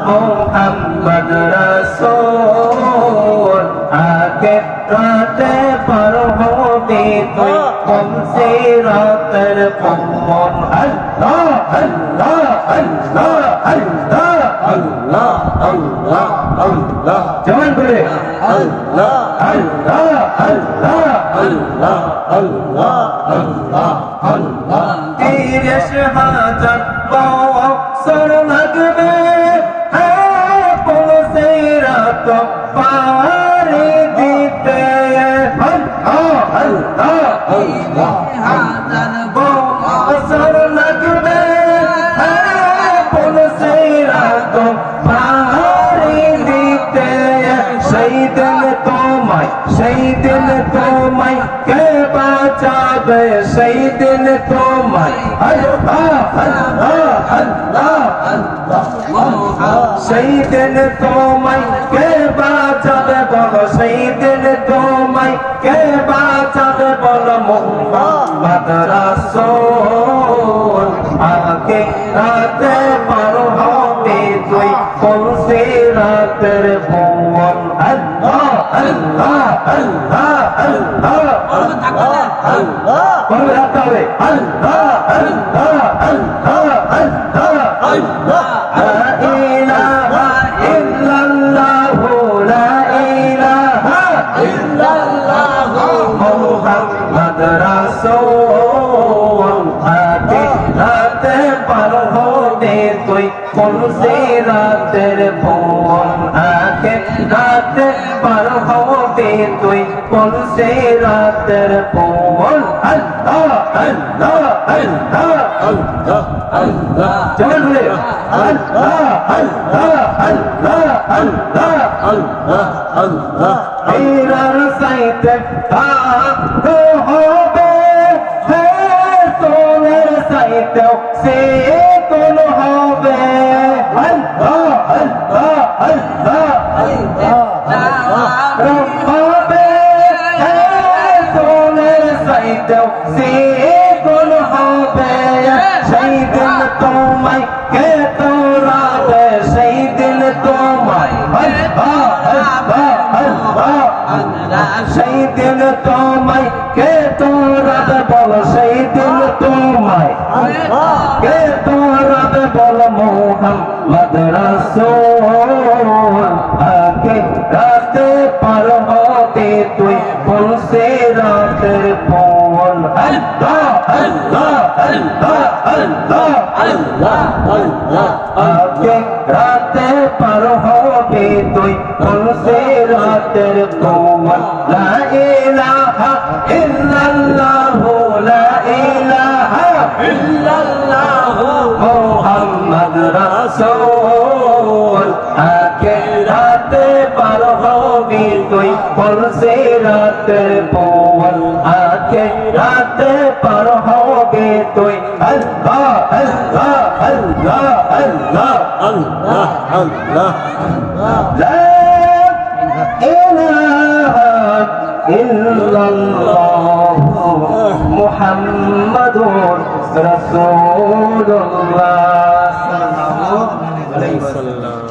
মোহাম্মদ রাসূল আগে রাতে পার হবি তুই কোন সিরাতের কমন আল্লাহ আল্লাহ আল্লাহ আল্লাহ আল্লাহ আল্লাহ আল্লাহ জবান করে আল্লাহ আল্লাহ আল্লাহ আল্লাহ আল্লাহ আল্লাহ আল্লাহ 30,000 বছর লাগবে তো পারি দিতে আল্লাহ আল্লাহ আল্লাহ হাজার বছর লাগবে পুলসিরা তো পারি দিতে সেই দিন তোমায় কে বাঁচাবে সেই দিন তোমায় আল্লাহ আল্লাহ আল্লাহ আল্লাহ সেই দিন তোমায় কে বাঁচাবে বলো সেই দিন তোমায় কে বাঁচাবে বলো মোহাম্মদ রাসূল আগে রাতে পার হবে তুই কোন সিরাতের ভুবন আল্লাহ আল্লাহ আল্লাহ আল্লাহ আল্লাহ আল্লাহ বলে রাখতে হবে আল্লাহ আল্লাহ আল্লাহ আল্লাহ আল্লাহ মোহাম্মদ রাসূল আগে রাতে পার হবে তুই কোন সিরাতের ভুবন আগে রাতে পার হবে তুই কোন সিরাতের ভুবন আল্লাহ আল্লাহ আল্লাহ আল্লাহ আল্লাহ চলে আল্লাহ আল্লাহ আল্লাহ আল্লাহ আল্লাহ আল্লাহ এরার সাইতে তো হবে হে সোনের সাইতে সে কোন হবে আল্লাহ আল্লাহ আল্লাহ আল্লাহ হবে হে সোনের সাইতে সে কোন হবে সেই দিন তোমায় কে তোরাবে সেই দিন তোমায় আল্লাহ আল্লাহ আল্লাহ সেই দিন তোমায় কে তোরাবে বলো সেই দিন তোমায় কে তোরাবে বলো মোহাম্মদ রাসূল আগে রাতে পার হবে তুই কোন সিরাতের ভুবন আল্লাহ আল্লাহ আল্লাহ আল্লাহ আল্লাহ আল্লাহ আগে রাতে পার হবে তুই কোন সিরাতের ভুবন লা ইলাহা ইল্লাল্লাহ লা ইলাহা ইল্লাল্লাহ মুহাম্মদ রাসূল আগে রাতে পার হবে তুই কোন সিরাতের ভুবন আগে রাতে পার হবে তুই আল্লাহ আল্লাহ আল্লাহ আল্লাহ আল্লাহ আল্লাহ লা ইলাহা ইল্লাল্লাহ মুহাম্মাদুর রাসূলুল্লাহ সাল্লাল্লাহু আলাইহি ওয়াসাল্লাম।